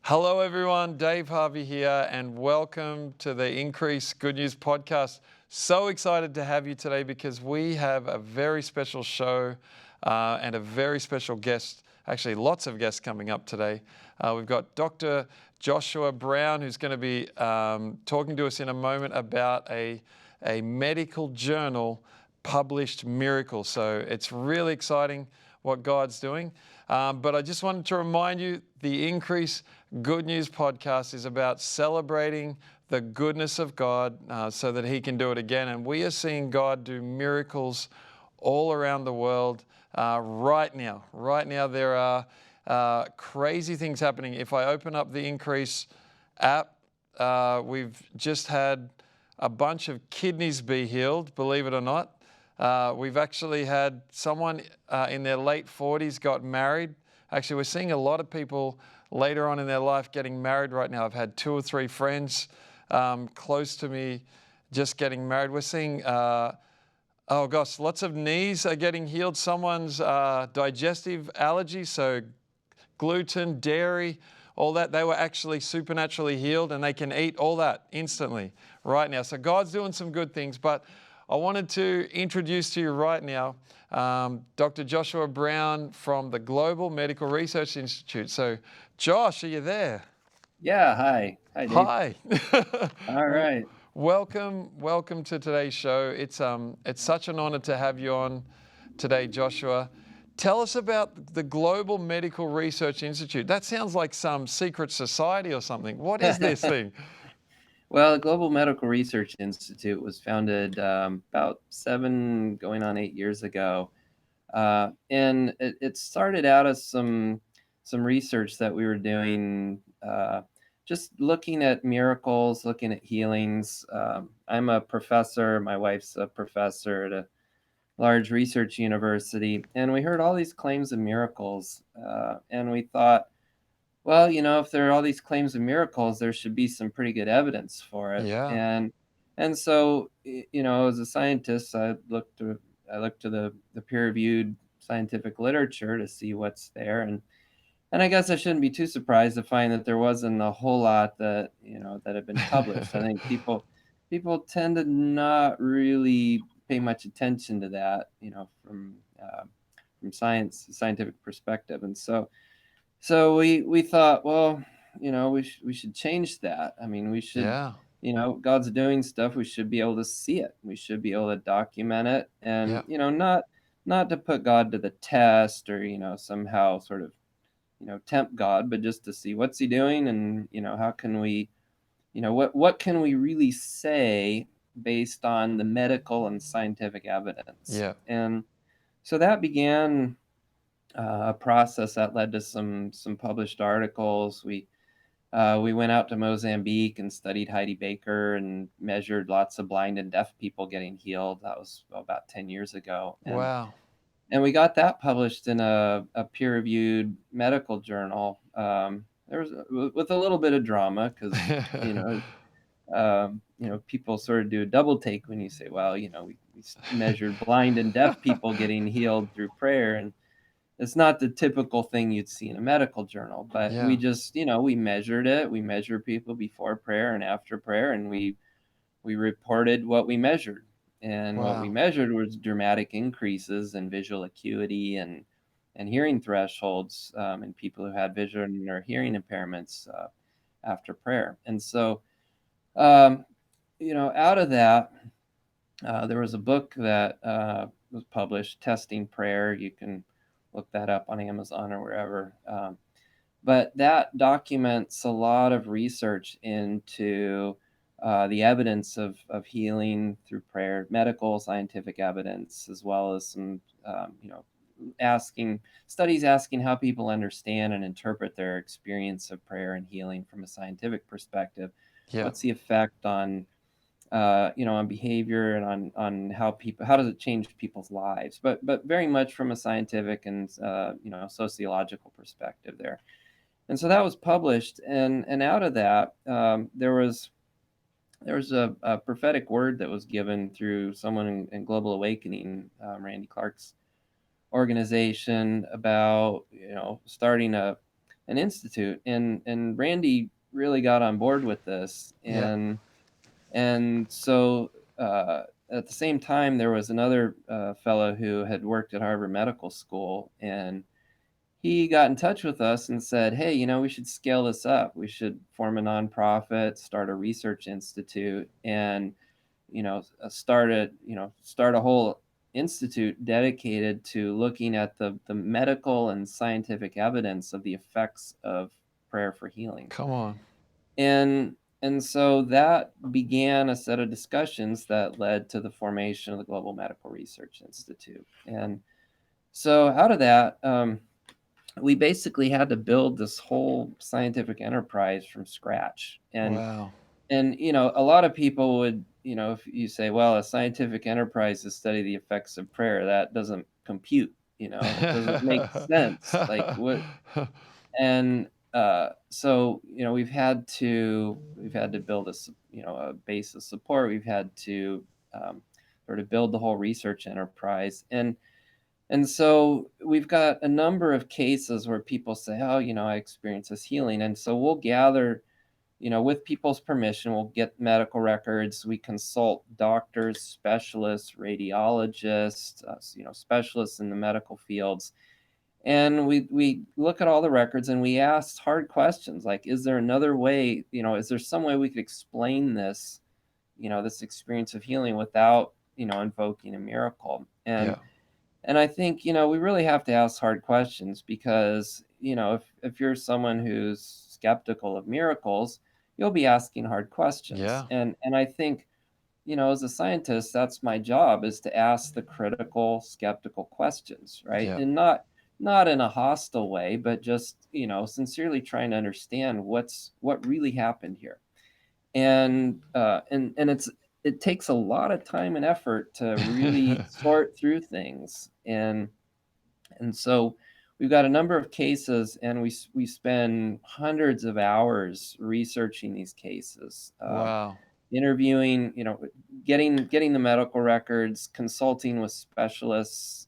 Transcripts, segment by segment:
Hello, everyone. Dave Harvey here, and welcome to the Increase Good News podcast. So excited to have you today because we have a very special show and a very special guest. Actually, lots of guests coming up today. We've got Dr. Joshua Brown, who's going to be talking to us in a moment about a medical journal published miracle. So it's really exciting what God's doing. But I just wanted to remind you, the Increase Good News podcast is about celebrating the goodness of God so that He can do it again. And we are seeing God do miracles all around the world right now. Right now there are crazy things happening. If I open up the Increase app, we've just had a bunch of kidneys be healed, believe it or not. We've actually had someone in their late 40s got married. Actually, we're seeing a lot of people later on in their life getting married right now. I've had 2 or 3 friends close to me just getting married. We're seeing, lots of knees are getting healed. Someone's digestive allergy, so gluten, dairy, all that, they were actually supernaturally healed, and they can eat all that instantly right now. So God's doing some good things, but I wanted to introduce to you right now Dr. Joshua Brown from the Global Medical Research Institute. So, Josh, are you there? Yeah, hi. Hi, Dave. Hi. All right. Welcome to today's show. It's such an honor to have you on today, Joshua. Tell us about the Global Medical Research Institute. That sounds like some secret society or something. What is this thing? Well, the Global Medical Research Institute was founded about 7, going on 8 years ago. And it started out as some research that we were doing, just looking at miracles, looking at healings. I'm a professor. My wife's a professor at a large research university. And we heard all these claims of miracles. And we thought, well, if there are all these claims of miracles, there should be some pretty good evidence for it. Yeah. And so, as a scientist, I looked to the peer-reviewed scientific literature to see what's there, and I guess I shouldn't be too surprised to find that there wasn't a whole lot that that had been published. I think people tend to not really pay much attention to that, from scientific perspective, and so we thought, well, we should change that. I mean, we should, Yeah. God's doing stuff. We should be able to see it. We should be able to document it, and Yeah. not to put God to the test or somehow sort of tempt God, but just to see what's He doing, and how can we, what can we really say based on the medical and scientific evidence, Yeah. and so that began a process that led to some published articles. We went out to Mozambique and studied Heidi Baker and measured lots of blind and deaf people getting healed. That was about 10 years ago, Wow. and we got that published in a peer-reviewed medical journal. There was with a little bit of drama because people sort of do a double take when you say, well, we measured blind and deaf people getting healed through prayer, and it's not the typical thing you'd see in a medical journal, but Yeah. we just, we measured it. We measured people before prayer and after prayer, and we reported what we measured. And what we Wow. measured was dramatic increases in visual acuity and hearing thresholds in people who had vision or hearing impairments after prayer. And so, out of that, there was a book that was published, Testing Prayer. You can look that up on Amazon or wherever. But that documents a lot of research into the evidence of healing through prayer, medical, scientific evidence, as well as some, studies asking how people understand and interpret their experience of prayer and healing from a scientific perspective. Yeah. What's the effect on on behavior and on how does it change people's lives, but very much from a scientific and sociological perspective there. And so that was published, and out of that, there was a prophetic word that was given through someone in Global Awakening, Randy Clark's organization, about starting an institute, and Randy really got on board with this, Yeah. and so at the same time, there was another fellow who had worked at Harvard Medical School, and he got in touch with us and said, "Hey, we should scale this up. We should form a nonprofit, start a research institute, and start a whole institute dedicated to looking at the medical and scientific evidence of the effects of prayer for healing." Come on. And so that began a set of discussions that led to the formation of the Global Medical Research Institute. And so out of that, we basically had to build this whole scientific enterprise from scratch. Wow. And a lot of people would, if you say, well, a scientific enterprise to study the effects of prayer, that doesn't compute. It doesn't make sense. Like what? And so we've had to build a base of support. We've had to sort of build the whole research enterprise, and so we've got a number of cases where people say, oh, I experience this healing, and so we'll gather, with people's permission, we'll get medical records. We consult doctors, specialists, radiologists, specialists in the medical fields, and we look at all the records and we ask hard questions like, is there another way, is there some way we could explain this, this experience of healing without, invoking a miracle? Yeah. And I think, we really have to ask hard questions because, if you're someone who's skeptical of miracles, you'll be asking hard questions. Yeah. And I think, as a scientist, that's my job, is to ask the critical, skeptical questions, right? Yeah. And not in a hostile way, but just, sincerely trying to understand what really happened here. And it takes a lot of time and effort to really sort through things. And so we've got a number of cases, and we spend hundreds of hours researching these cases. Wow. Interviewing, getting the medical records, consulting with specialists,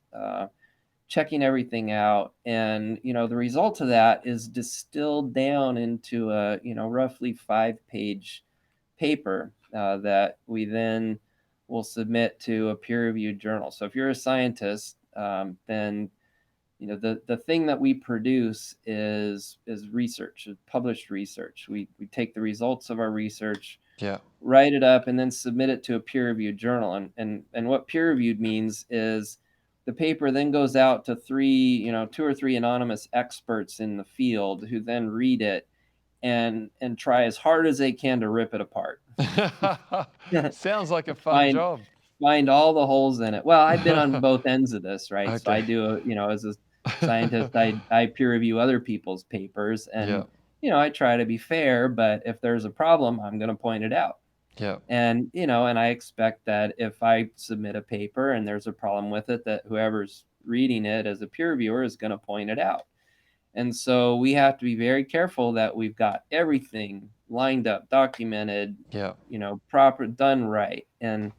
checking everything out. And, the result of that is distilled down into a, roughly 5-page paper that we then will submit to a peer-reviewed journal. So if you're a scientist, then the thing that we produce is research, published research. We take the results of our research, Yeah. write it up, and then submit it to a peer-reviewed journal. And what peer-reviewed means is the paper then goes out to 2 or 3 anonymous experts in the field who then read it and try as hard as they can to rip it apart. Sounds like a fun find job. find all the holes in it. Well, I've been on both ends of this, right? So Okay. I do, as a scientist, I peer review other people's papers, Yeah. and I try to be fair, but if there's a problem, I'm going to point it out. Yeah. And and I expect that if I submit a paper and there's a problem with it, that whoever's reading it as a peer reviewer is going to point it out. And so we have to be very careful that we've got everything lined up, documented, Yeah. proper, done right. And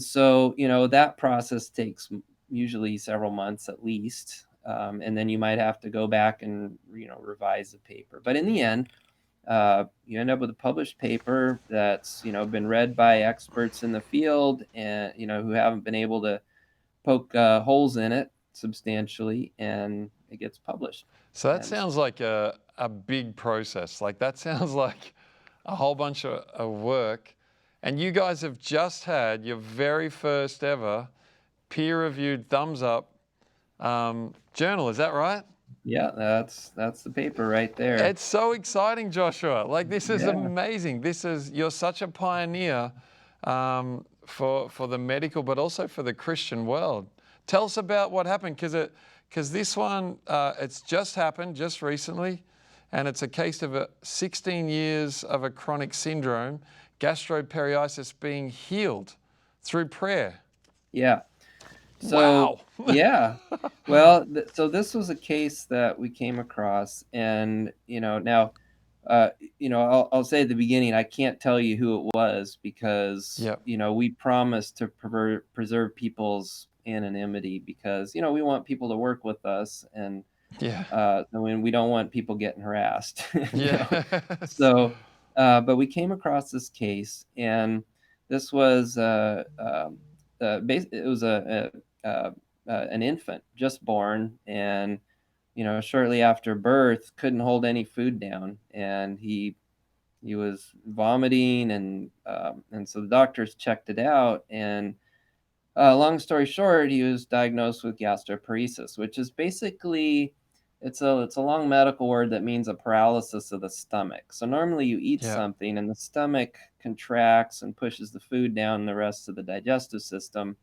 so, that process takes usually several months at least. And then you might have to go back and, revise the paper. But in the end, you end up with a published paper that's, been read by experts in the field and, who haven't been able to poke holes in it substantially, and it gets published. So that And sounds like a big process. Like that sounds like a whole bunch of work. And you guys have just had your very first ever peer-reviewed thumbs up journal. Is that right? yeah, that's the paper right there. It's so exciting, Joshua. Like this is Yeah. amazing. You're such a pioneer for the medical, but also for the Christian world. Tell us about what happened, because this one, it's just happened just recently, and it's a case of 16 years of a chronic syndrome, gastroparesis, being healed through prayer. Yeah. So, Wow. yeah. Well, so this was a case that we came across, and now, I'll say at the beginning, I can't tell you who it was because Yep. we promised to preserve people's anonymity because we want people to work with us, and Yeah. So when we don't want people getting harassed, Yes. So, but we came across this case, and this was it was an infant just born, and shortly after birth, couldn't hold any food down, and he was vomiting, and so the doctors checked it out, and long story short, he was diagnosed with gastroparesis, which is basically it's a long medical word that means a paralysis of the stomach. So normally you eat Yeah. something and the stomach contracts and pushes the food down the rest of the digestive system.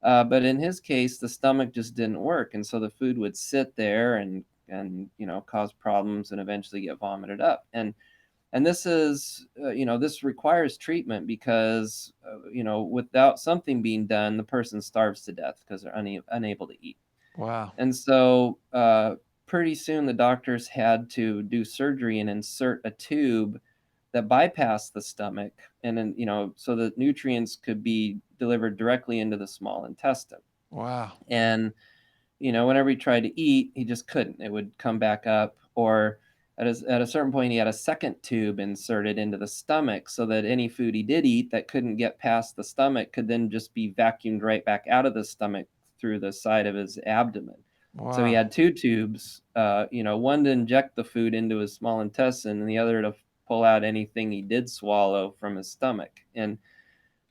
But in his case, the stomach just didn't work, and so the food would sit there and cause problems and eventually get vomited up. And this is this requires treatment because without something being done, the person starves to death because they're unable to eat. Wow. And so pretty soon the doctors had to do surgery and insert a tube that bypassed the stomach, and then so that nutrients could be delivered directly into the small intestine. Wow. And whenever he tried to eat, he just couldn't. It would come back up, or at a certain point, he had a second tube inserted into the stomach so that any food he did eat that couldn't get past the stomach could then just be vacuumed right back out of the stomach through the side of his abdomen. So he Wow. had two tubes, one to inject the food into his small intestine, and the other to pull out anything he did swallow from his stomach. And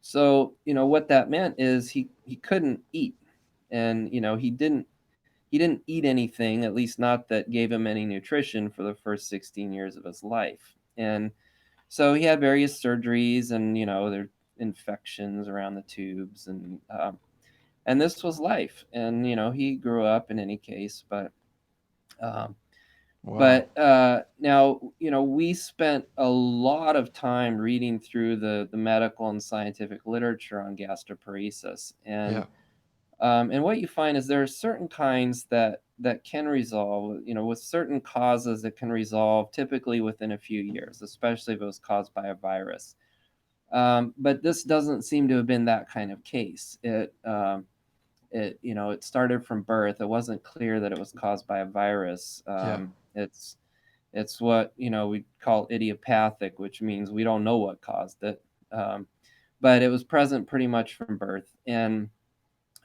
so, what that meant is he couldn't eat, and he didn't eat anything, at least not that gave him any nutrition, for the first 16 years of his life. And so he had various surgeries, and there infections around the tubes, and this was life. And he grew up in any case, um, Wow. now we spent a lot of time reading through the medical and scientific literature on gastroparesis, Yeah. and what you find is there are certain kinds that can resolve, with certain causes that can resolve typically within a few years, especially if it was caused by a virus. But this doesn't seem to have been that kind of case. It started from birth. It wasn't clear that it was caused by a virus. Yeah. It's what we call idiopathic, which means we don't know what caused it. But it was present pretty much from birth, and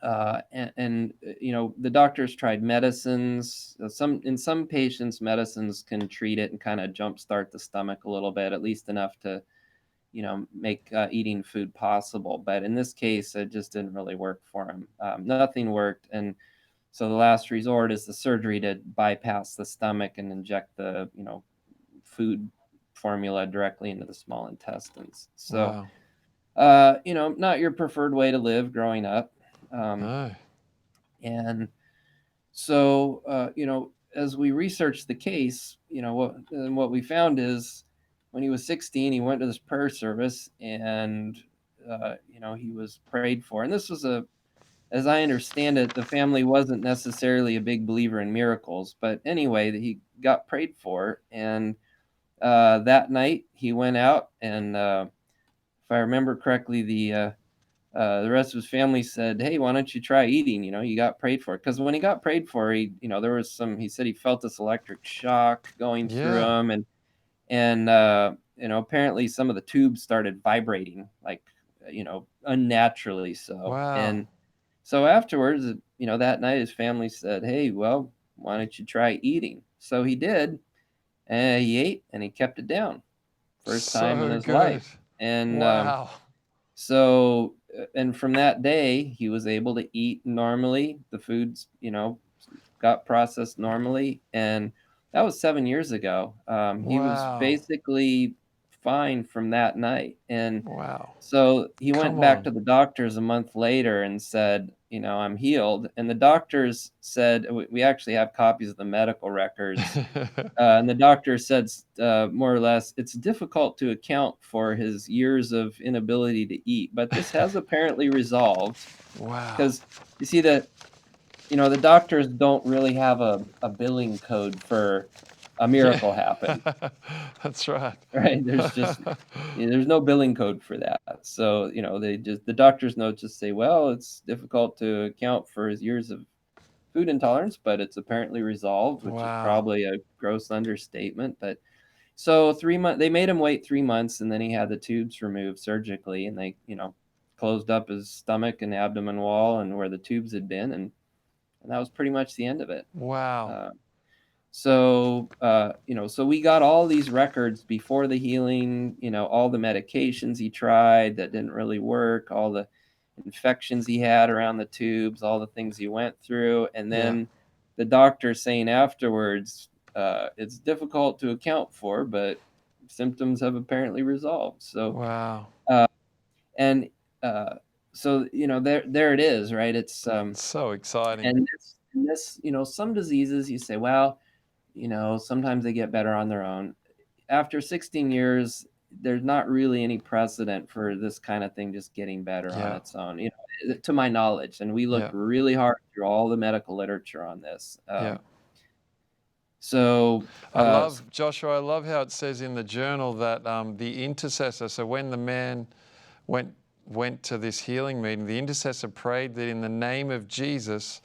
the doctors tried medicines. In some patients, medicines can treat it and kind of jumpstart the stomach a little bit, at least enough to make eating food possible. But in this case, it just didn't really work for him. Nothing worked, and so the last resort is the surgery to bypass the stomach and inject the food formula directly into the small intestines. So Wow. not your preferred way to live growing up. Um, No. and so as we researched the case, what we found is when he was 16, he went to this prayer service, and he was prayed for. And this was as I understand it, the family wasn't necessarily a big believer in miracles, but anyway, he got prayed for, and that night he went out, and if I remember correctly, the rest of his family said, "Hey, why don't you try eating? You got prayed for." Because when he got prayed for, there was he said he felt this electric shock going through Yeah. him, and apparently some of the tubes started vibrating, like, unnaturally so. Wow. And so afterwards, that night his family said, "Hey, well, why don't you try eating?" So he did, and he ate, and he kept it down. First time in So his good. life. And Wow. and from that day, he was able to eat normally. The foods, got processed normally, and that was 7 years ago. He was Wow. basically fine from that night, and Wow. so he went Come back on. to the doctors a month later and said, "I'm healed." And the doctors said, we actually have copies of the medical records. And the doctor said, more or less, it's difficult to account for his years of inability to eat, but this has apparently resolved, Wow. because you see that the doctors don't really have a billing code for a Yeah. miracle happen, That's right. right? There's no billing code for that. So the doctor's notes just say, well, it's difficult to account for his years of food intolerance, but it's apparently resolved, which is Wow. probably a gross understatement. But so 3 months, they made him wait 3 months, and then he had the tubes removed surgically, and they, closed up his stomach and abdomen wall and where the tubes had been, and that was pretty much the end of it. Wow. Uh, so we got all these records before the healing, all the medications he tried that didn't really work, all the infections he had around the tubes, all the things he went through. And Yeah. then the doctor saying afterwards, it's difficult to account for, but symptoms have apparently resolved. Wow. Uh, and there it is, right? It's So exciting. some diseases you say, well, sometimes they get better on their own. After 16 years, there's not really any precedent for this kind of thing just getting better on Yeah. its own, to my knowledge. And we Yeah. looked really hard through all the medical literature on this. Yeah. So, I uh, love, Joshua, I love how it says in the journal that the intercessor, so when the man went, went to this healing meeting, the intercessor prayed that in the name of Jesus,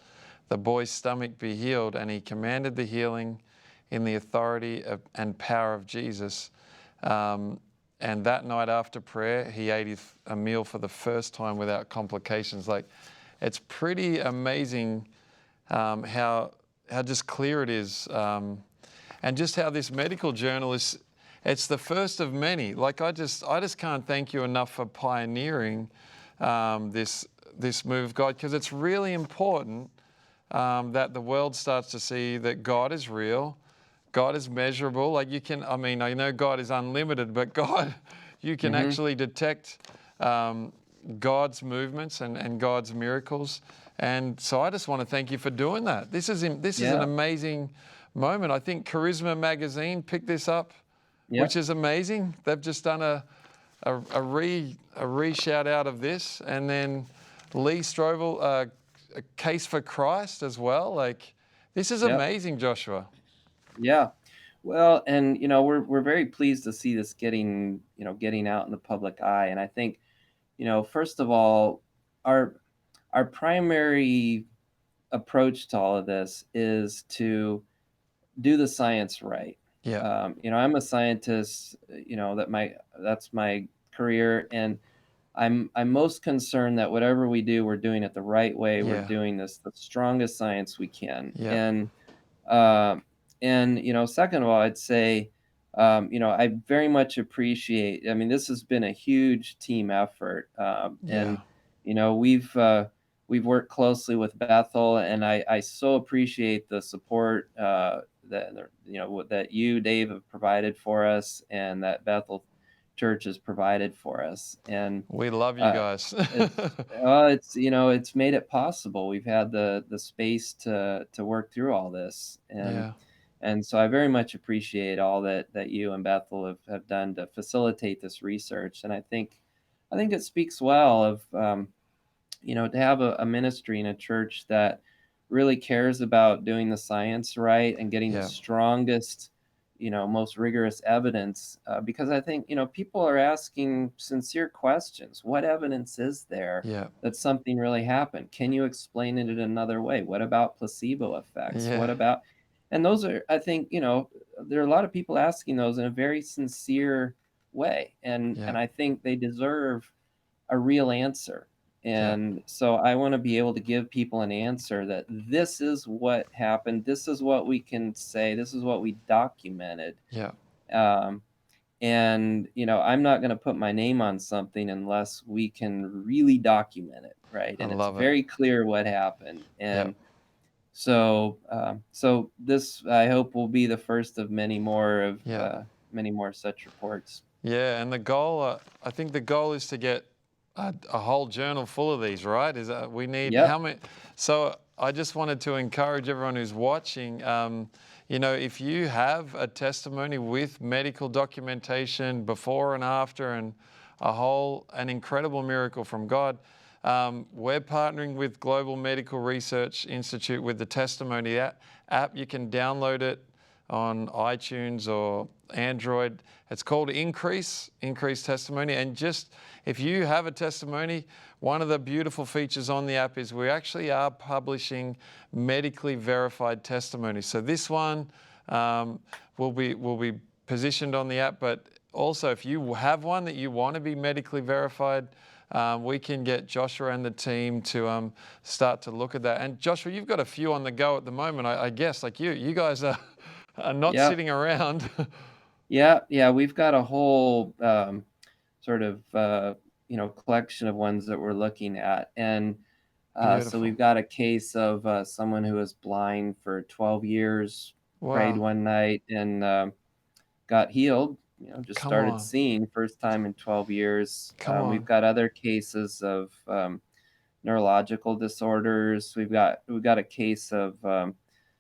the boy's stomach be healed, and he commanded the healing in the authority and power of Jesus. And that night after prayer, he ate a meal for the first time without complications. Like, it's pretty amazing how just clear it is, and just how this medical journal is. It's the first of many. Like, I just can't thank you enough for pioneering this move of God, because it's really important that the world starts to see that God is real, God is measurable. Like, I know God is unlimited, but God, you can mhm, actually detect God's movements and God's miracles. And so I just want to thank you for doing that. This is an yeah, amazing moment. I think Charisma Magazine picked this up, which yep, is amazing. They've just done a re shout out of this, and then Lee Strobel, a Case for Christ as well. Like, this is yep, amazing, Joshua. yeah. Well, and we're very pleased to see this getting out in the public eye. And I think, first of all, our our primary approach to all of this is to do the science right. Yeah, I'm a scientist, that's my career, and I'm most concerned that whatever we do, we're doing it the right way. We're yeah, doing this the strongest science we can. yeah, And second of all, I'd say, I very much appreciate. I mean, this has been a huge team effort, and yeah. you know, we've worked closely with Bethel, and I so appreciate the support that you, Dave, have provided for us, and that Bethel Church has provided for us. And We love you uh, guys. it's made it possible. We've had the space to work through all this, Yeah, and so I very much appreciate all that you and Bethel have done to facilitate this research. And I think it speaks well of to have a ministry in a church that really cares about doing the science right and getting the yeah, strongest, most rigorous evidence. Because I think, people are asking sincere questions. What evidence is there yeah, that something really happened? Can you explain it in another way? What about placebo effects? yeah, And those are, I think, there are a lot of people asking those in a very sincere way. And yeah, I think they deserve a real answer. yeah, And so I want to be able to give people an answer that this is what happened. This is what we can say. This is what we documented. yeah. Um, and, I'm not going to put my name on something unless we can really document it, right? I And it's love it. very clear what happened. Yeah, And so this, I hope, will be the first of yeah, many more such reports. yeah. And the goal, I think the goal is to get a whole journal full of these, right? Is that we need Yep. how many? So I just wanted to encourage everyone who's watching. If you have a testimony with medical documentation before and after, and an incredible miracle from God, we're partnering with Global Medical Research Institute with the Testimony app. You can download it on iTunes or Android. It's called Increase Testimony. And just if you have a testimony, one of the beautiful features on the app is we actually are publishing medically verified testimonies. So this one will be positioned on the app, but also if you have one that you want to be medically verified, we can get Joshua and the team to start to look at that. And Joshua, you've got a few on the go at the moment, I guess. Like you guys are not Yep. sitting around. Yeah. We've got a whole sort of collection of ones that we're looking at, and so Beautiful. we've got a case of someone who was blind for 12 years, prayed Wow. one night, and got healed. Just Come started on. seeing first time in 12 years. Come We've on. got other cases of neurological disorders. We've got a case of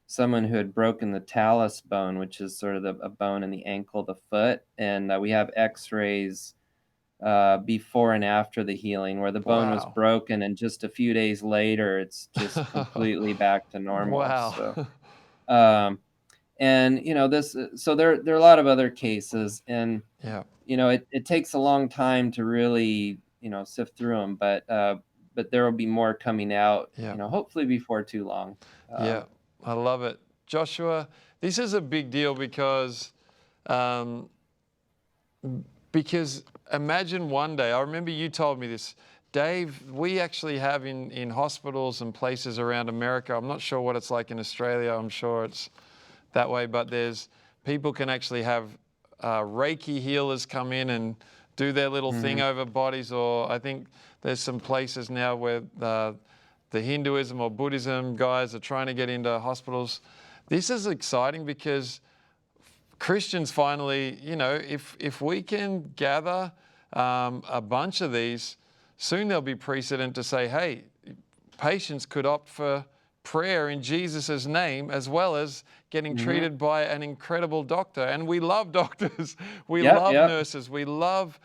someone who had broken the talus bone, which is sort of a bone in the ankle of the foot, and we have X-rays before and after the healing, where the bone was Wow. broken, and just a few days later, it's just completely back to normal. Wow. So, and this, so there are a lot of other cases, and Yeah. it takes a long time to really sift through them, but there will be more coming out, Yeah. hopefully before too long. Yeah, I love it. Joshua, this is a big deal because imagine one day, I remember you told me this, Dave, we actually have in hospitals and places around America, I'm not sure what it's like in Australia, I'm sure it's that way, but people can actually have Reiki healers come in and do their little thing over bodies, or I think there's some places now where the Hinduism or Buddhism guys are trying to get into hospitals. This is exciting because Christians finally, if we can gather a bunch of these, soon there'll be precedent to say, hey, patients could opt for prayer in Jesus' name as well as getting treated by an incredible doctor. And we love doctors. We love nurses. We love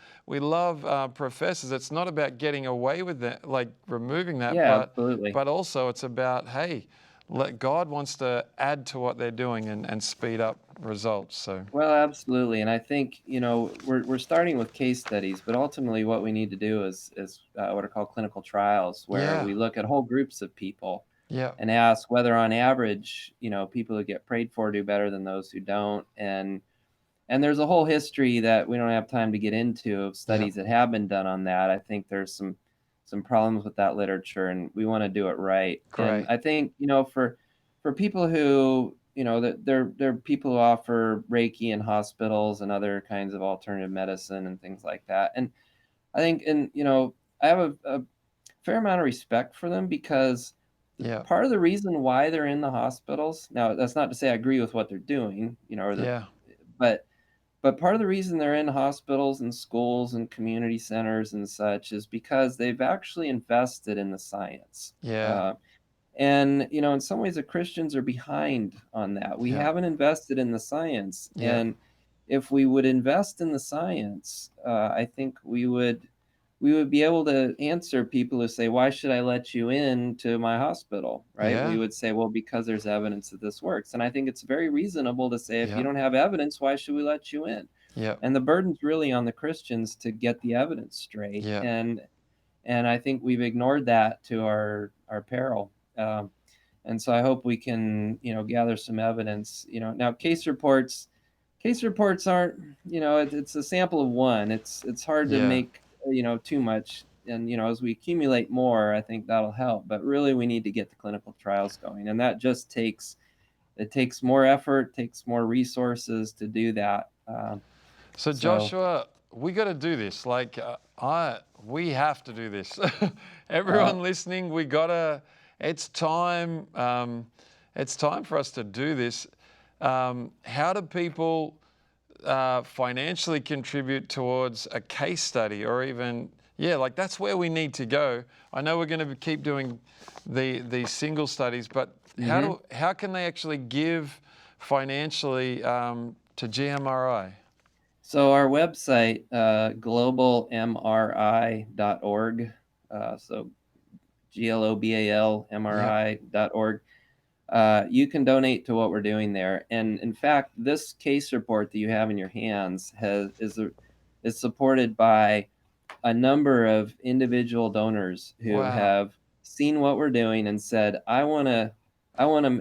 professors. It's not about getting away with that, like removing that, Absolutely. but also it's about, hey, God wants to add to what they're doing and speed up results. So Well, absolutely, and I think we're starting with case studies, but ultimately what we need to do is what are called clinical trials, where we look at whole groups of people and ask whether, on average, people who get prayed for do better than those who don't, and there's a whole history that we don't have time to get into of studies that have been done on that. I think there's some problems with that literature, and we want to do it right. And I think for people who that there are people who offer Reiki in hospitals and other kinds of alternative medicine and things like that. And I think, I have a fair amount of respect for them, because part of the reason why they're in the hospitals, now that's not to say I agree with what they're doing, but part of the reason they're in hospitals and schools and community centers and such is because they've actually invested in the science. And, in some ways, the Christians are behind on that. We haven't invested in the science. And if we would invest in the science, I think we would be able to answer people who say, why should I let you into my hospital? Right? We would say, well, because there's evidence that this works. And I think it's very reasonable to say, if you don't have evidence, why should we let you in? And the burden's really on the Christians to get the evidence straight. And I think we've ignored that to our peril. And so I hope we can, gather some evidence. Now case reports aren't, it's a sample of one. It's hard to make, too much. And, as we accumulate more, I think that'll help. But really, we need to get the clinical trials going, and that just takes more effort, takes more resources to do that. So Joshua, we got to do this. Like we have to do this. Everyone listening, we gotta. It's time. It's time for us to do this. How do people financially contribute towards a case study, or even like that's where we need to go. I know we're going to keep doing these single studies, but how can they actually give financially to GMRI? So our website, globalmri.org, so globalmri.org. you can donate to what we're doing there. And in fact, this case report that you have in your hands is supported by a number of individual donors who Wow. have seen what we're doing and said, I want to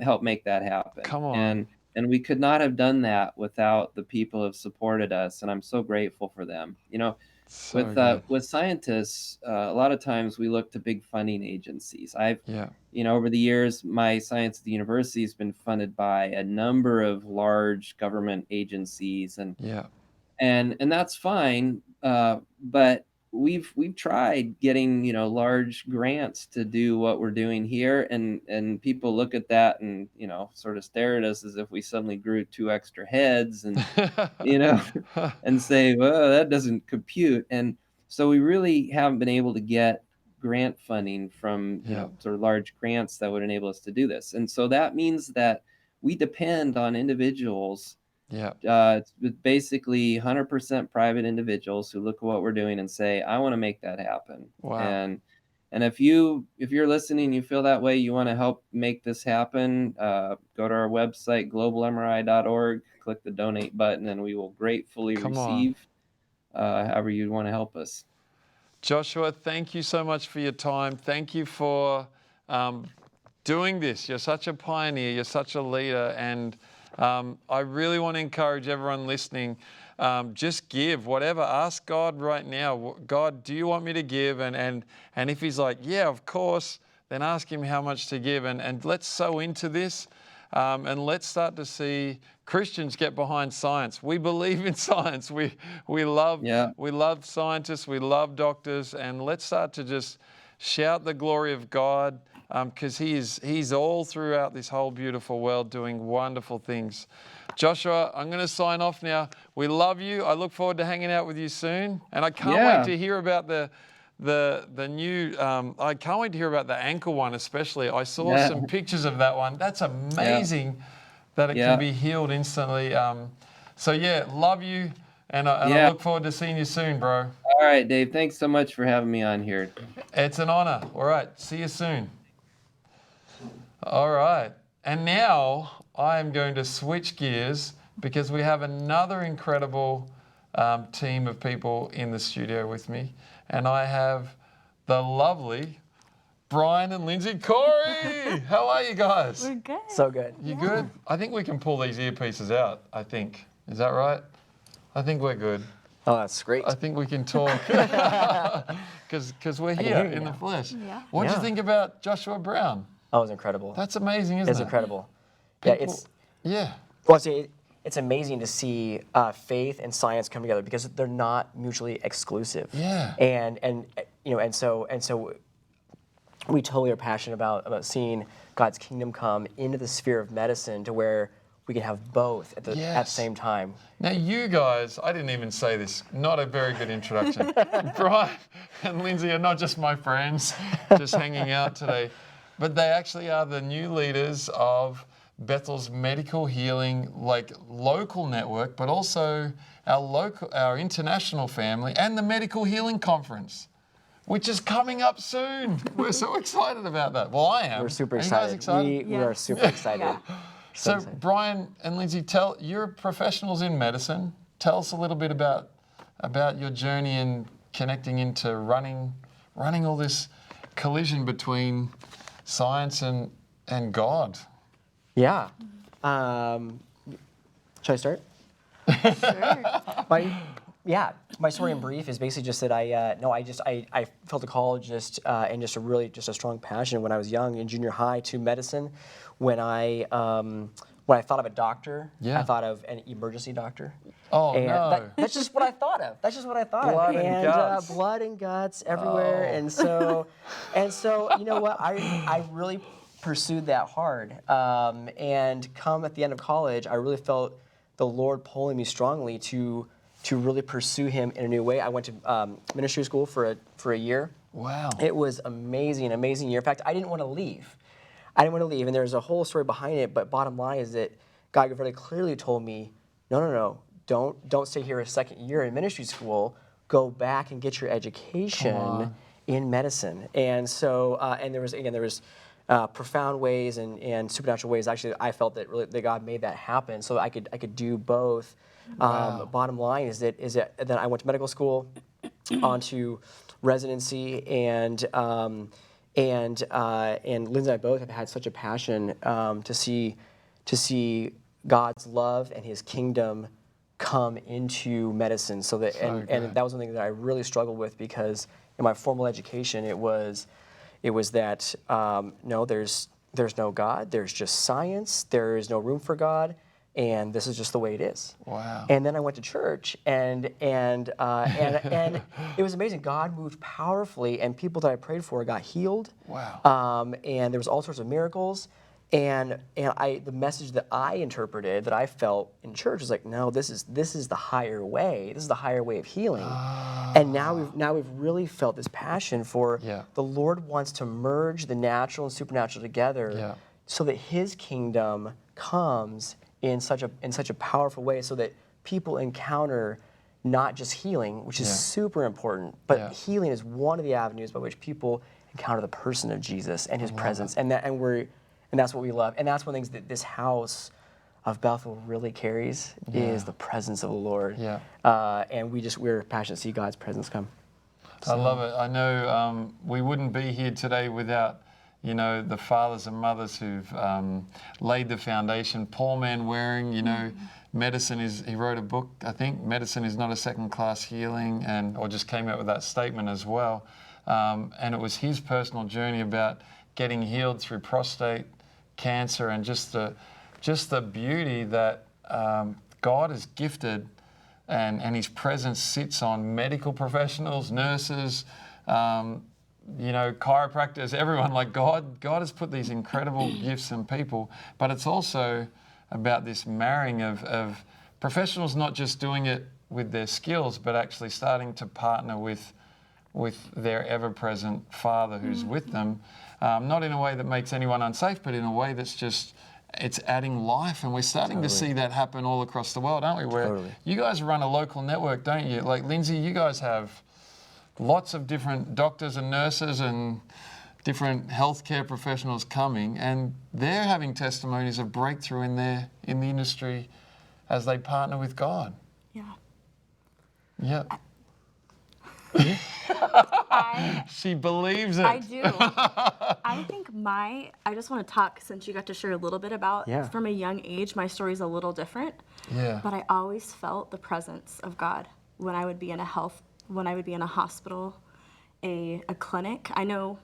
help make that happen. Come on. And we could not have done that without the people who have supported us, and I'm so grateful for them. So good. With scientists, a lot of times we look to big funding agencies. Yeah. Over the years, my science at the university has been funded by a number of large government agencies, and Yeah. and that's fine. But we've tried getting large grants to do what we're doing here, and people look at that and sort of stare at us as if we suddenly grew 2 extra heads, and you know and say, well, that doesn't compute. And so we really haven't been able to get grant funding from Yeah. sort of large grants that would enable us to do this. And so that means that we depend on individuals. Yeah. It's basically 100% private individuals who look at what we're doing and say, I want to make that happen. Wow. And if you're listening, you feel that way, you want to help make this happen, go to our website, globalmri.org, click the donate button, and we will gratefully Come on. receive however you want to help us. Joshua, thank you so much for your time. Thank you for doing this. You're such a pioneer. You're such a leader. And I really want to encourage everyone listening, just give whatever. Ask God right now, God, do you want me to give? And if he's like, yeah, of course, then ask him how much to give. And let's sow into this. And let's start to see Christians get behind science. We believe in science. We love scientists. We love doctors. And let's start to just shout the glory of God, because he's all throughout this whole beautiful world doing wonderful things. Joshua, I'm going to sign off now. We love you. I look forward to hanging out with you soon. And I can't wait to hear about the new, I can't wait to hear about the ankle one especially. I saw some pictures of that one. That's amazing that it can be healed instantly. So love you, and I look forward to seeing you soon, bro. All right, Dave, thanks so much for having me on here. It's an honor. All right, see you soon. All right, and now I am going to switch gears because we have another incredible team of people in the studio with me. And I have the lovely Brian and Lindsay Cory. How are you guys? We're good. So good. You good? I think we can pull these earpieces out, I think. Is that right? I think we're good. Oh, that's great. I think we can talk. Because we're here in the flesh. Yeah. What did you think about Joshua Brown? Oh, it was incredible. That's amazing, isn't it? It's incredible. Well, it's amazing to see faith and science come together because they're not mutually exclusive. Yeah. And so we totally are passionate about seeing God's kingdom come into the sphere of medicine to where we can have both at the same time. Now you guys, I didn't even say this, not a very good introduction. Brian and Lindsay are not just my friends, just hanging out today, but they actually are the new leaders of Bethel's medical healing, local network, but also our international family, and the medical healing conference, which is coming up soon. We're so excited about that. Well, I am. We're super excited. Are you guys excited? We are super excited. Yeah. So Brian and Lindsay, you're professionals in medicine. Tell us a little bit about your journey in connecting into running all this collision between science and God. Yeah. Should I start? Sure. My story in brief is basically just that I felt a call and just a strong passion when I was young in junior high to medicine. When I thought of a doctor, I thought of an emergency doctor. Oh, and no. That's just what I thought of. Blood and guts. Blood and guts everywhere. And so you know what? I really pursued that hard. And come at the end of college, I really felt the Lord pulling me strongly to really pursue Him in a new way. I went to ministry school for a year. Wow. It was amazing year. In fact, I didn't want to leave. And there's a whole story behind it, but bottom line is that God very clearly told me, no, don't stay here a second year in ministry school. Go back and get your education in medicine. And so, and there was profound ways and supernatural ways. Actually, I felt that really that God made that happen so that I could do both. Wow. Bottom line is that then I went to medical school, onto residency, and Lindsay and I both have had such a passion to see God's love and His kingdom come into medicine. So that and good. that was something that I really struggled with, because in my formal education it was that no, there's no God, there's just science, there is no room for God, and this is just the way it is. Wow. And then I went to church, and it was amazing. God moved powerfully, and people that I prayed for got healed. Wow. And there was all sorts of miracles. And the message that I interpreted, that I felt in church, was like, no, this is the higher way. This is the higher way of healing. And now we've really felt this passion for the Lord wants to merge the natural and supernatural together, so that His kingdom comes in such a powerful way, so that people encounter not just healing, which is super important, but healing is one of the avenues by which people encounter the person of Jesus and His presence, and that's what we love. And that's one of the things that this house of Bethel really carries, is the presence of the Lord. Yeah. And we're passionate to see God's presence come. I love it. I know we wouldn't be here today without, the fathers and mothers who've laid the foundation. Paul Manwaring, he wrote a book, I think, Medicine is Not a Second-Class Healing, or just came out with that statement as well. And it was his personal journey about getting healed through prostate cancer, and just the beauty that God has gifted, and His presence sits on medical professionals, nurses, chiropractors, everyone. Like God has put these incredible gifts in people, but it's also about this marrying of professionals not just doing it with their skills, but actually starting to partner with their ever-present Father who's with them, not in a way that makes anyone unsafe, but in a way that's just, it's adding life. And we're starting to see that happen all across the world, aren't we? Where you guys run a local network, don't you? Like Lindsay, you guys have lots of different doctors and nurses and different healthcare professionals coming, and they're having testimonies of breakthrough in the industry as they partner with God. Yeah. Yep. She believes it. I do. I think I just want to talk, since you got to share a little bit about, from a young age, my story's a little different. Yeah. But I always felt the presence of God when I would be in a hospital, a clinic. I know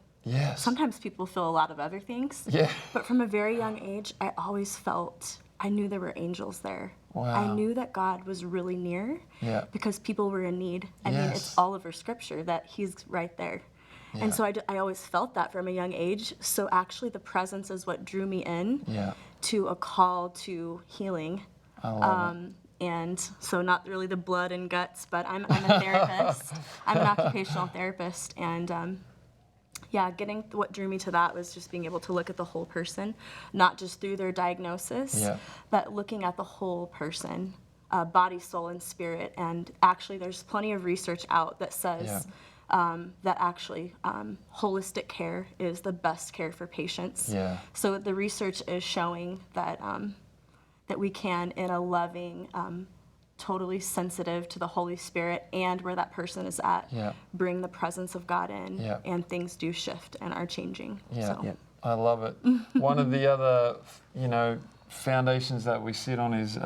sometimes people feel a lot of other things. Yeah. But from a very young age, I knew there were angels there. Wow. I knew that God was really near, because people were in need. I mean, it's all over Scripture that He's right there. Yeah. And so I always felt that from a young age. So actually the presence is what drew me in to a call to healing. I love it. And so not really the blood and guts, but I'm a therapist. I'm an occupational therapist. And what drew me to that was just being able to look at the whole person, not just through their diagnosis, but looking at the whole person, body, soul, and spirit. And actually there's plenty of research out that says that actually holistic care is the best care for patients. Yeah. So the research is showing that that we can, in a loving, totally sensitive to the Holy Spirit and where that person is at, bring the presence of God in, and things do shift and are changing. Yeah, So. I love it. One of the other, foundations that we sit on is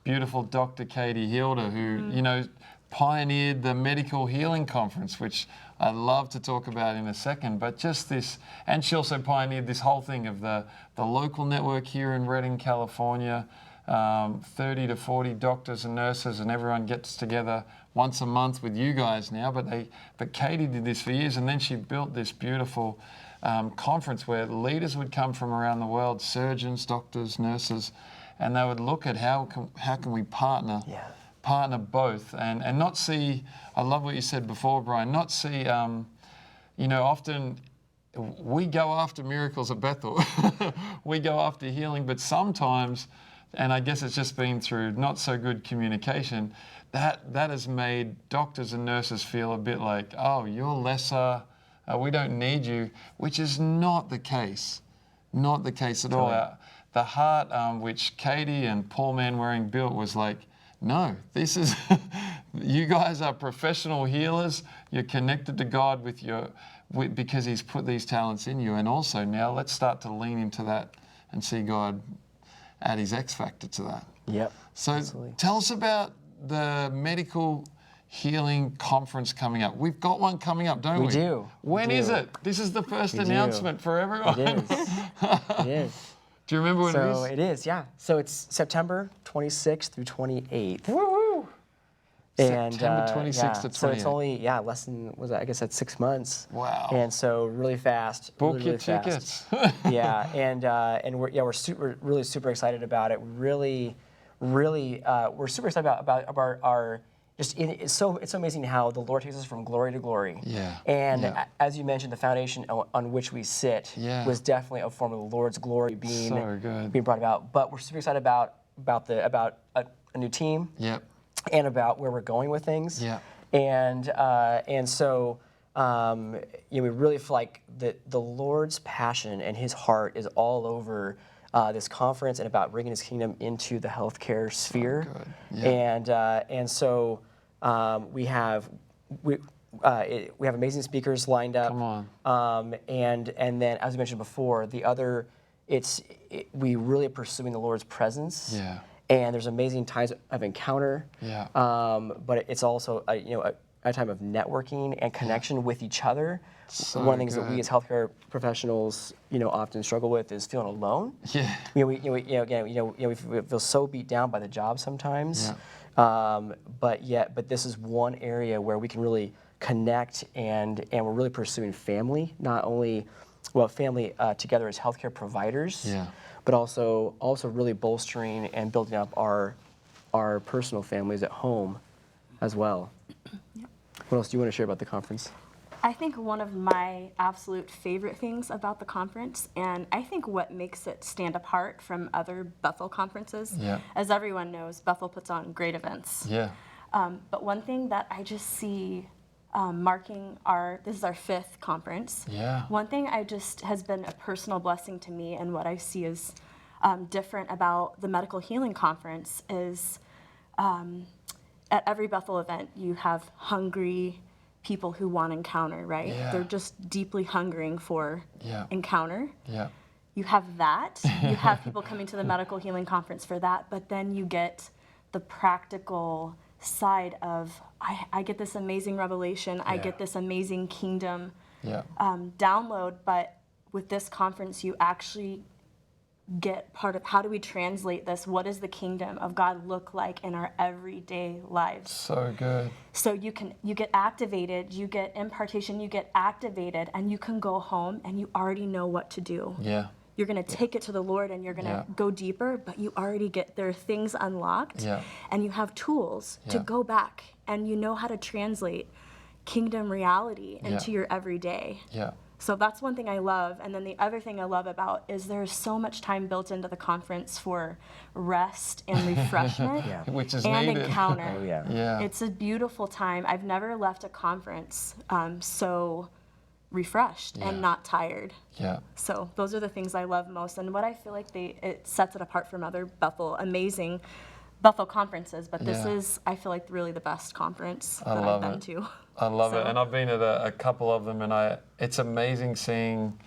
beautiful Dr. Katie Hilder, who, pioneered the Medical Healing Conference, which I'd love to talk about in a second, but just this, and she also pioneered this whole thing of the local network here in Redding, California. 30 to 40 doctors and nurses, and everyone gets together once a month with you guys now, but Katie did this for years, and then she built this beautiful conference where leaders would come from around the world, surgeons, doctors, nurses, and they would look at how can we partner both, and not see, I love what you said before, Brian, not see, often we go after miracles at Bethel, we go after healing, but sometimes, and I guess it's just been through not so good communication, that has made doctors and nurses feel a bit like, oh, you're lesser, we don't need you, which is not the case. Not the case at all. The heart, which Katie and Paul Manwaring built, was like, no, this is, you guys are professional healers. You're connected to God because He's put these talents in you. And also now let's start to lean into that and see God add His X factor to that. Yep. So absolutely. Tell us about the medical healing conference coming up. We've got one coming up, don't we? We do. When is it? This is the first announcement for everyone. It is. It is. Do you remember when it is? So it is, yeah. So it's September 26th through 28th. Woo-hoo! And, September 26th to 28th. So it's only, less than, I guess that's 6 months. Wow. And so really fast. Book really, your really tickets. Fast. Yeah, and we're really super excited about it. Really, we're super excited about our. It's so amazing how the Lord takes us from glory to glory. Yeah. And as you mentioned, the foundation on which we sit was definitely a form of the Lord's glory being brought about. But we're super excited about a new team. Yep. And about where we're going with things. Yeah. And so we really feel like the Lord's passion and His heart is all over this conference and about bringing His kingdom into the healthcare sphere. Oh, good. Yeah. And so we have amazing speakers lined up. Come on. And then, as we mentioned before, we really are pursuing the Lord's presence. Yeah. And there's amazing times of encounter. Yeah. But it's also a time of networking and connection with each other. So One of the things that good. we as healthcare professionals, often struggle with is feeling alone. Yeah. We feel so beat down by the job sometimes. Yeah. But this is one area where we can really connect, and we're really pursuing family, not only family together as healthcare providers. Yeah. But also really bolstering and building up our personal families at home as well. Yep. What else do you want to share about the conference? I think one of my absolute favorite things about the conference, and I think what makes it stand apart from other Bethel conferences, as everyone knows, Bethel puts on great events. Yeah. But one thing that I just see marking this is our 5th conference. Yeah. One thing has been a personal blessing to me, and what I see is different about the medical healing conference is at every Bethel event, you have hungry people who want encounter, right? Yeah. They're just deeply hungering for encounter. Yeah. You have that. You have people coming to the medical healing conference for that, but then you get the practical side of, I get this amazing revelation, I get this amazing kingdom download, but with this conference you actually get part of how do we translate this? What does the kingdom of God look like in our everyday lives? So good. So you get activated, you get impartation, you get activated, and you can go home and you already know what to do. Yeah. You're going to take it to the Lord and you're going to go deeper, but you already there are things unlocked and you have tools to go back, and you know how to translate kingdom reality into your everyday. Yeah. So that's one thing I love. And then the other thing I love about is there's so much time built into the conference for rest and refreshment Which is and needed. encounter. Oh, yeah. Yeah. It's a beautiful time. I've never left a conference so refreshed and not tired. Yeah. So those are the things I love most, and what I feel like it sets it apart from other amazing Bethel conferences. But this is, I feel like, really the best conference that I've been to. I love it, and I've been at a couple of them, and it's amazing seeing,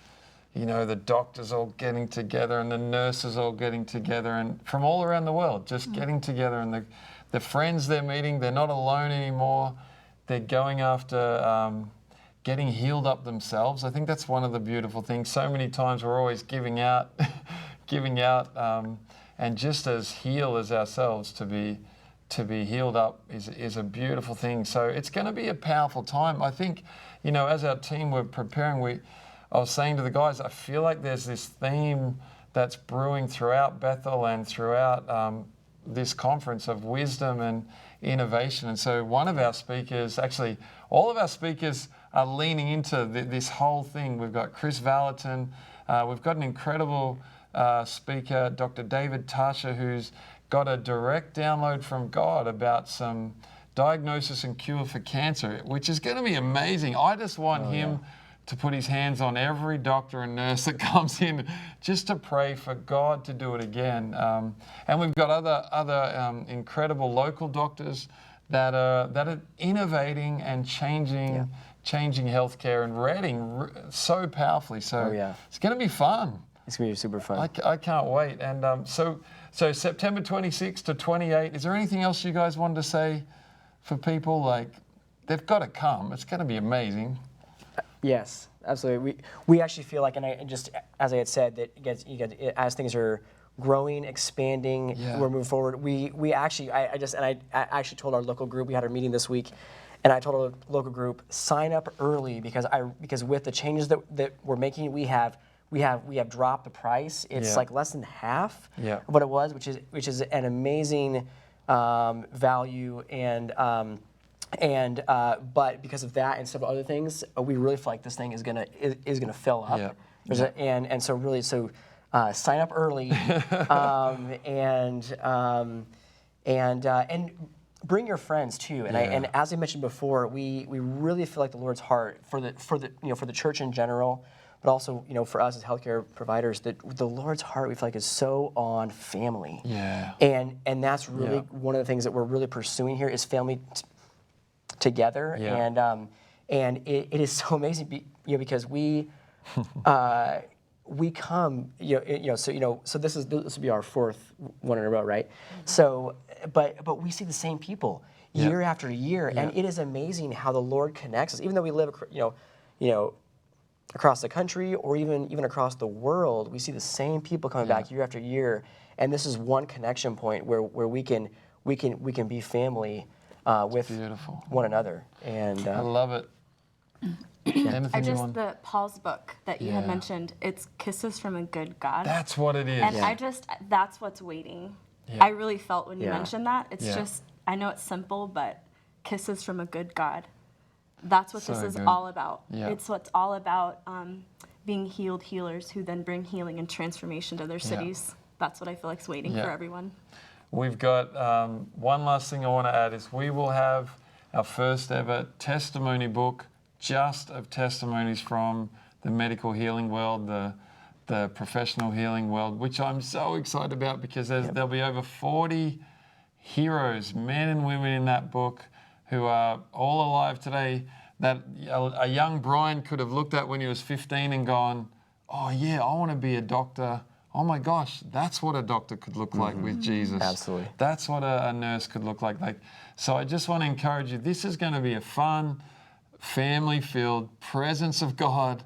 the doctors all getting together and the nurses all getting together, and from all around the world, just getting together, and the friends they're meeting, they're not alone anymore. They're going after getting healed up themselves. I think that's one of the beautiful things. So many times we're always giving out, and just as heal as ourselves, to be healed up is a beautiful thing. So it's going to be a powerful time. I think, as our team were preparing, I was saying to the guys, I feel like there's this theme that's brewing throughout Bethel and throughout this conference of wisdom and innovation. And so one of our speakers, actually all of our speakers, are leaning into this whole thing. We've got Chris Valentin, we've got an incredible speaker, Dr. David Tasha, who's got a direct download from God about some diagnosis and cure for cancer, which is going to be amazing. I just want him to put his hands on every doctor and nurse that comes in, just to pray for God to do it again. And we've got other incredible local doctors that are innovating and changing healthcare in Reading so powerfully. So it's going to be fun. It's going to be super fun. I can't wait. And so September 26th to 28. Is there anything else you guys wanted to say for people? Like, they've got to come. It's going to be amazing. Yes, absolutely. We actually feel like, and just as I had said, that as things are growing, expanding, we're moving forward. We actually, I actually told our local group, we had our meeting this week, and I told our local group, sign up early because with the changes that we're making, we have dropped the price. It's like less than half of what it was, which is an amazing value, but because of that and several other things, we really feel like this thing is gonna fill up. So sign up early, and bring your friends too. And as I mentioned before, we really feel like the Lord's heart for the church in general, but also for us as healthcare providers, that the Lord's heart we feel like is so on family. Yeah. And that's really one of the things that we're really pursuing here is family together, and it is so amazing, because we come, so this will be our fourth one in a row, right? So, but we see the same people year after year, and it is amazing how the Lord connects us, even though we live, across the country or even across the world. We see the same people coming back year after year, and this is one connection point where we can be family. With one another, and I love it. The Paul's book that you had mentioned, it's Kisses from a Good God. That's what it is. And that's what's waiting. I really felt when you mentioned that. It's just, I know it's simple, but kisses from a good God. That's what this is all about. Yeah. It's what's all about being healed healers who then bring healing and transformation to their cities. That's what I feel like is waiting for everyone. We've got one last thing I want to add is we will have our first ever testimony book, just of testimonies from the medical healing world, the professional healing world, which I'm so excited about because there'll be over 40 heroes, men and women in that book who are all alive today that a young Brian could have looked at when he was 15 and gone, oh yeah, I want to be a doctor. Oh my gosh, that's what a doctor could look like with Jesus. Absolutely. That's what a nurse could look like. So I just want to encourage you, this is going to be a fun, family-filled, presence of God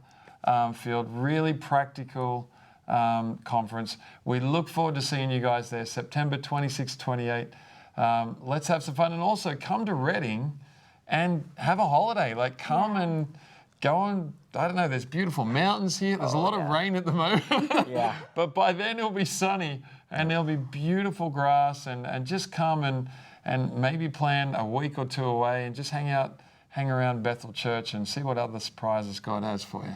filled, really practical conference. We look forward to seeing you guys there, September 26, 28. Let's have some fun, and also come to Reading and have a holiday. Like come and go and, I don't know, there's beautiful mountains here. There's a lot of rain at the moment. But by then it'll be sunny and there'll be beautiful grass, and just come and maybe plan a week or two away and just hang around Bethel Church and see what other surprises God has for you.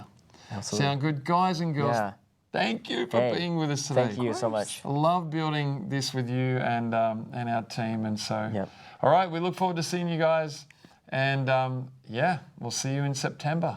Absolutely. Sound good? Guys and girls, thank you for being with us today. Thank you so much. I love building this with you and our team. And so, all right, we look forward to seeing you guys. And we'll see you in September.